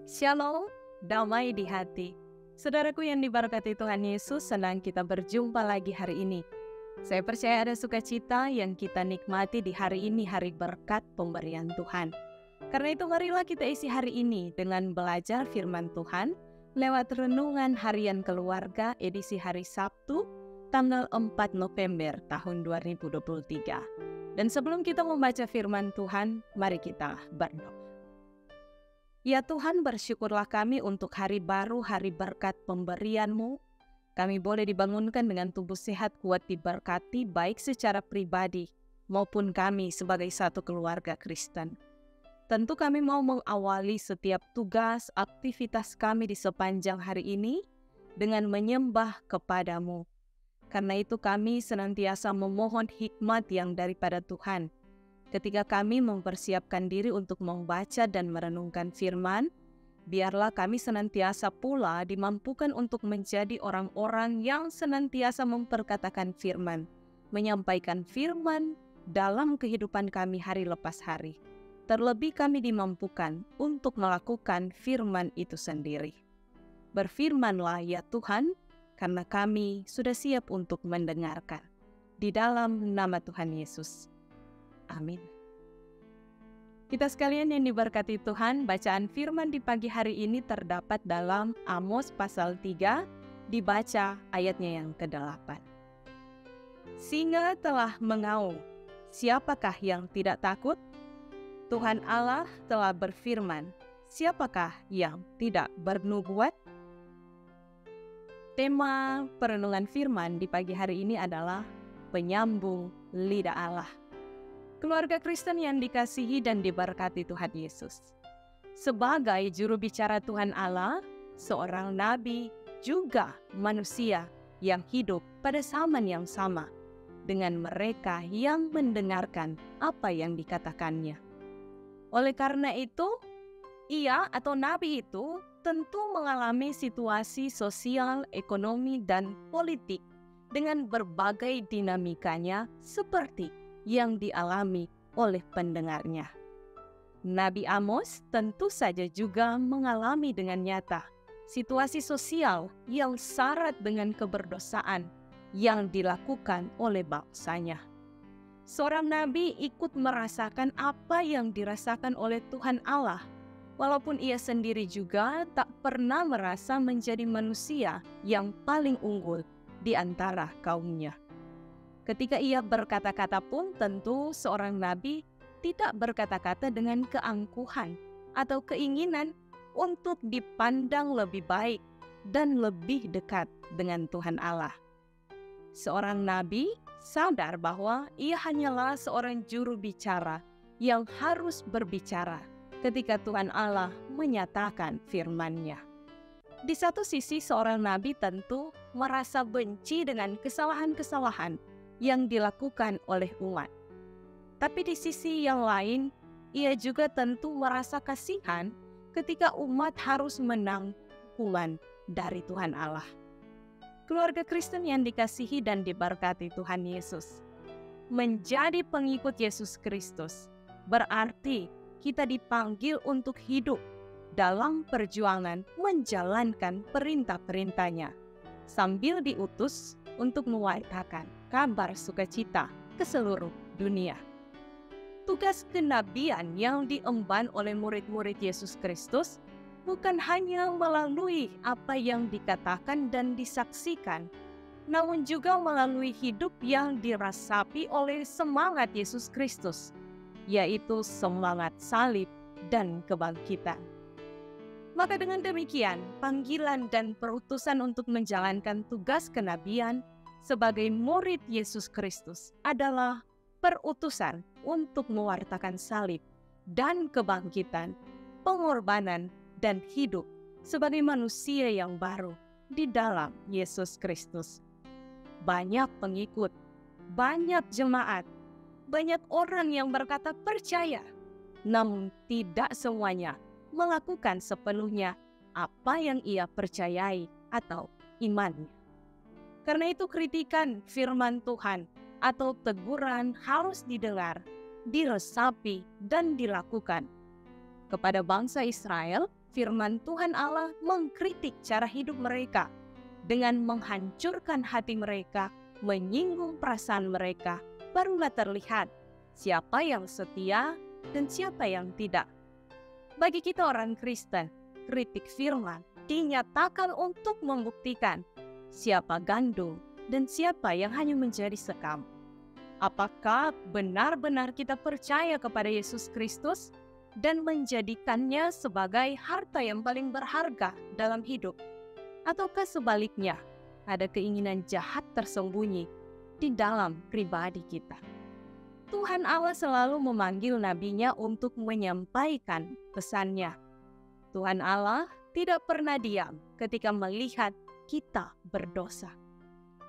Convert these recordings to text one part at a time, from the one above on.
Shalom, damai di hati. Saudaraku yang diberkati Tuhan Yesus, senang kita berjumpa lagi hari ini. Saya percaya ada sukacita yang kita nikmati di hari ini, hari berkat pemberian Tuhan. Karena itu marilah kita isi hari ini dengan belajar firman Tuhan lewat renungan harian keluarga edisi hari Sabtu, tanggal 4 November tahun 2023. Dan sebelum kita membaca firman Tuhan, mari kita berdoa. Ya Tuhan, bersyukurlah kami untuk hari baru, hari berkat pemberian-Mu. Kami boleh dibangunkan dengan tubuh sehat, kuat diberkati, baik secara pribadi maupun kami sebagai satu keluarga Kristen. Tentu kami mau mengawali setiap tugas, aktivitas kami di sepanjang hari ini dengan menyembah kepada-Mu. Karena itu kami senantiasa memohon hikmat yang daripada Tuhan. Ketika kami mempersiapkan diri untuk membaca dan merenungkan firman, biarlah kami senantiasa pula dimampukan untuk menjadi orang-orang yang senantiasa memperkatakan firman, menyampaikan firman dalam kehidupan kami hari lepas hari. Terlebih kami dimampukan untuk melakukan firman itu sendiri. Berfirmanlah ya Tuhan, karena kami sudah siap untuk mendengarkan. Di dalam nama Tuhan Yesus. Amin. Kita sekalian yang diberkati Tuhan, bacaan firman di pagi hari ini terdapat dalam Amos pasal 3, dibaca ayatnya yang ke-8. Singa telah mengaum, siapakah yang tidak takut? Tuhan Allah telah berfirman, siapakah yang tidak bernubuat? Tema perenungan firman di pagi hari ini adalah penyambung lidah Allah. Keluarga Kristen yang dikasihi dan diberkati Tuhan Yesus. Sebagai juru bicara Tuhan Allah, seorang nabi juga manusia yang hidup pada zaman yang sama dengan mereka yang mendengarkan apa yang dikatakannya. Oleh karena itu, ia atau nabi itu tentu mengalami situasi sosial, ekonomi, dan politik dengan berbagai dinamikanya seperti yang dialami oleh pendengarnya. Nabi Amos tentu saja juga mengalami dengan nyata situasi sosial yang syarat dengan keberdosaan yang dilakukan oleh bangsanya. Seorang nabi ikut merasakan apa yang dirasakan oleh Tuhan Allah, walaupun ia sendiri juga tak pernah merasa menjadi manusia yang paling unggul di antara kaumnya. Ketika ia berkata-kata pun tentu seorang nabi tidak berkata-kata dengan keangkuhan atau keinginan untuk dipandang lebih baik dan lebih dekat dengan Tuhan Allah. Seorang nabi sadar bahwa ia hanyalah seorang juru bicara yang harus berbicara ketika Tuhan Allah menyatakan firman-Nya. Di satu sisi seorang nabi tentu merasa benci dengan kesalahan-kesalahan yang dilakukan oleh umat. Tapi di sisi yang lain, ia juga tentu merasa kasihan ketika umat harus menanggung hukuman dari Tuhan Allah. Keluarga Kristen yang dikasihi dan diberkati Tuhan Yesus. Menjadi pengikut Yesus Kristus berarti kita dipanggil untuk hidup dalam perjuangan menjalankan perintah-perintahnya, sambil diutus untuk mewartakan kabar sukacita ke seluruh dunia. Tugas kenabian yang diemban oleh murid-murid Yesus Kristus bukan hanya melalui apa yang dikatakan dan disaksikan, namun juga melalui hidup yang dirasapi oleh semangat Yesus Kristus, yaitu semangat salib dan kebangkitan. Maka dengan demikian, panggilan dan perutusan untuk menjalankan tugas kenabian sebagai murid Yesus Kristus adalah perutusan untuk mewartakan salib dan kebangkitan, pengorbanan dan hidup sebagai manusia yang baru di dalam Yesus Kristus. Banyak pengikut, banyak jemaat, banyak orang yang berkata percaya, namun tidak semuanya melakukan sepenuhnya apa yang ia percayai atau imannya. Karena itu kritikan firman Tuhan atau teguran harus didengar, diresapi, dan dilakukan. Kepada bangsa Israel, firman Tuhan Allah mengkritik cara hidup mereka dengan menghancurkan hati mereka, menyinggung perasaan mereka, barulah terlihat siapa yang setia dan siapa yang tidak. Bagi kita orang Kristen, kritik firman dinyatakan untuk membuktikan siapa gandum dan siapa yang hanya menjadi sekam. Apakah benar-benar kita percaya kepada Yesus Kristus dan menjadikannya sebagai harta yang paling berharga dalam hidup? Ataukah sebaliknya, ada keinginan jahat tersembunyi di dalam pribadi kita? Tuhan Allah selalu memanggil nabinya untuk menyampaikan pesannya. Tuhan Allah tidak pernah diam ketika melihat kita berdosa.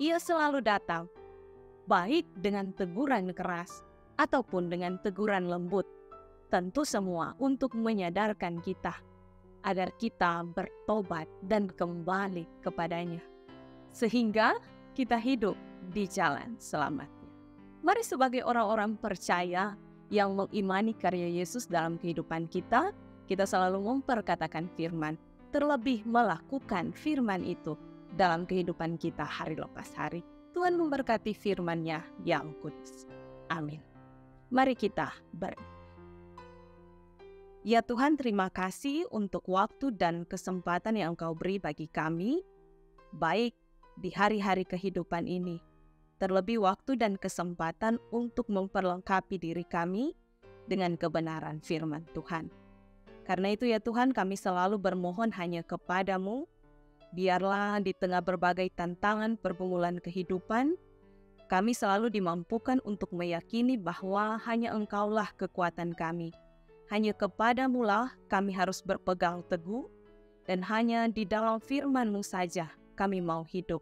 Ia selalu datang, baik dengan teguran keras ataupun dengan teguran lembut. Tentu semua untuk menyadarkan kita agar kita bertobat dan kembali kepadanya, sehingga kita hidup di jalan selamatnya. Mari sebagai orang-orang percaya yang mengimani karya Yesus dalam kehidupan kita, kita selalu memperkatakan firman, terlebih melakukan firman itu dalam kehidupan kita hari lepas hari. Tuhan memberkati firman-Nya yang kudus. Amin. Mari kita berdoa. Ya Tuhan, terima kasih untuk waktu dan kesempatan yang Engkau beri bagi kami, baik di hari-hari kehidupan ini, terlebih waktu dan kesempatan untuk memperlengkapi diri kami dengan kebenaran firman Tuhan. Karena itu ya Tuhan, kami selalu bermohon hanya kepada-Mu, biarlah di tengah berbagai tantangan pergumulan kehidupan, kami selalu dimampukan untuk meyakini bahwa hanya Engkaulah kekuatan kami. Hanya kepada-Mu lah kami harus berpegang teguh, dan hanya di dalam firman-Mu saja kami mau hidup.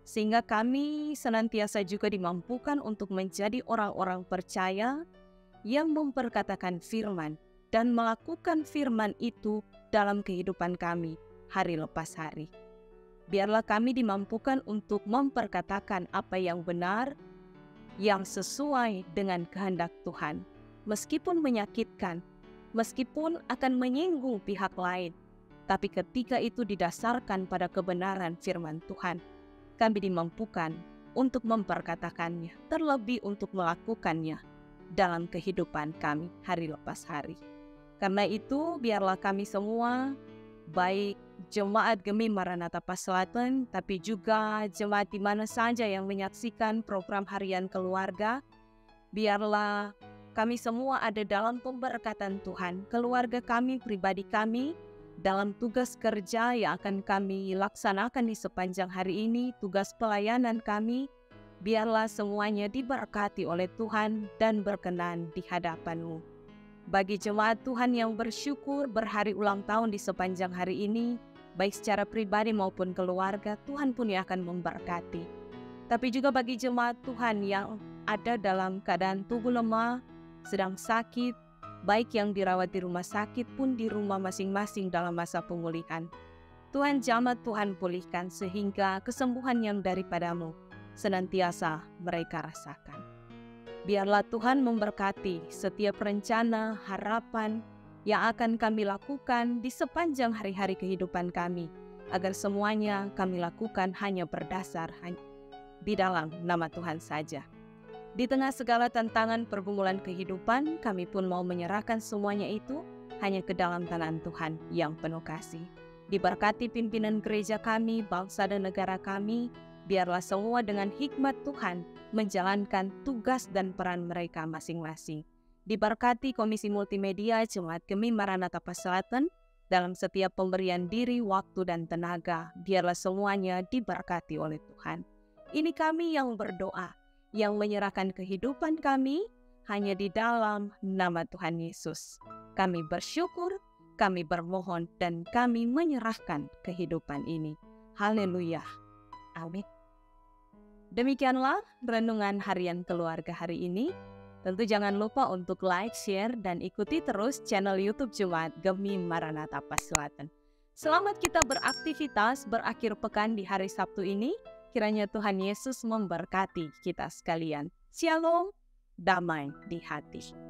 Sehingga kami senantiasa juga dimampukan untuk menjadi orang-orang percaya yang memperkatakan firman dan melakukan firman itu dalam kehidupan kami hari lepas hari. Biarlah kami dimampukan untuk memperkatakan apa yang benar, yang sesuai dengan kehendak Tuhan, meskipun menyakitkan, meskipun akan menyinggung pihak lain, tapi ketika itu didasarkan pada kebenaran firman Tuhan, kami dimampukan untuk memperkatakannya, terlebih untuk melakukannya dalam kehidupan kami hari lepas hari. Karena itu, biarlah kami semua, baik Jemaat Gemi Maranatha Paselatan, tapi juga jemaat di mana saja yang menyaksikan program harian keluarga, biarlah kami semua ada dalam pemberkatan Tuhan, keluarga kami, pribadi kami, dalam tugas kerja yang akan kami laksanakan di sepanjang hari ini, tugas pelayanan kami, biarlah semuanya diberkati oleh Tuhan dan berkenan di hadapan-Mu. Bagi jemaat Tuhan yang bersyukur berhari ulang tahun di sepanjang hari ini, baik secara pribadi maupun keluarga, Tuhan pun yang akan memberkati. Tapi juga bagi jemaat Tuhan yang ada dalam keadaan tubuh lemah, sedang sakit, baik yang dirawat di rumah sakit pun di rumah masing-masing dalam masa pemulihan. Tuhan jamah, Tuhan pulihkan sehingga kesembuhan yang daripada-Mu senantiasa mereka rasakan. Biarlah Tuhan memberkati setiap rencana, harapan yang akan kami lakukan di sepanjang hari-hari kehidupan kami, agar semuanya kami lakukan hanya berdasar di dalam nama Tuhan saja. Di tengah segala tantangan pergumulan kehidupan, kami pun mau menyerahkan semuanya itu hanya ke dalam tangan Tuhan yang penuh kasih. Diberkati pimpinan gereja kami, bangsa dan negara kami, biarlah semua dengan hikmat Tuhan menjalankan tugas dan peran mereka masing-masing. Diberkati Komisi Multimedia Jemaat Gemi Maranatha Paselatan dalam setiap pemberian diri, waktu, dan tenaga. Biarlah semuanya diberkati oleh Tuhan. Ini kami yang berdoa, yang menyerahkan kehidupan kami hanya di dalam nama Tuhan Yesus. Kami bersyukur, kami bermohon, dan kami menyerahkan kehidupan ini. Haleluya. Amin. Demikianlah renungan harian keluarga hari ini. Tentu jangan lupa untuk like, share, dan ikuti terus channel YouTube Jemaat Gemi Maranatha Paselatan. Selamat kita beraktivitas berakhir pekan di hari Sabtu ini. Kiranya Tuhan Yesus memberkati kita sekalian. Shalom, damai di hati.